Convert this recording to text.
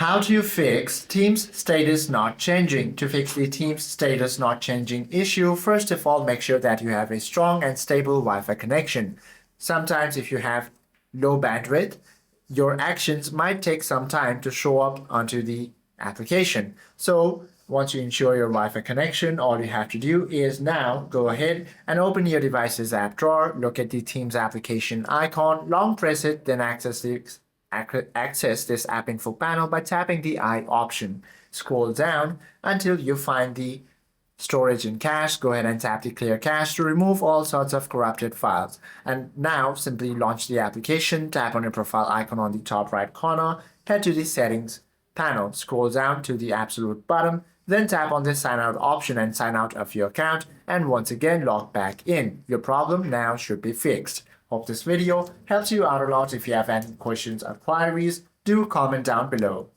How do you fix Teams status not changing? To fix the Teams status not changing issue, first of all, make sure that you have a strong and stable Wi-Fi connection. Sometimes if you have low bandwidth, your actions might take some time to show up onto the application. So once you ensure your Wi-Fi connection, all you have to do is now go ahead and open your device's app drawer, look at the Teams application icon, long press it, then access this app info panel by tapping the I option. Scroll down until you find the storage and cache. Go ahead and tap the clear cache to remove all sorts of corrupted files. And now simply launch the application, tap on your profile icon on the top right corner, head to the settings panel, scroll down to the absolute bottom, then tap on the sign out option and sign out of your account, and once again log back in. Your problem now should be fixed. Hope this video helps you out a lot. If you have any questions or queries, do comment down below.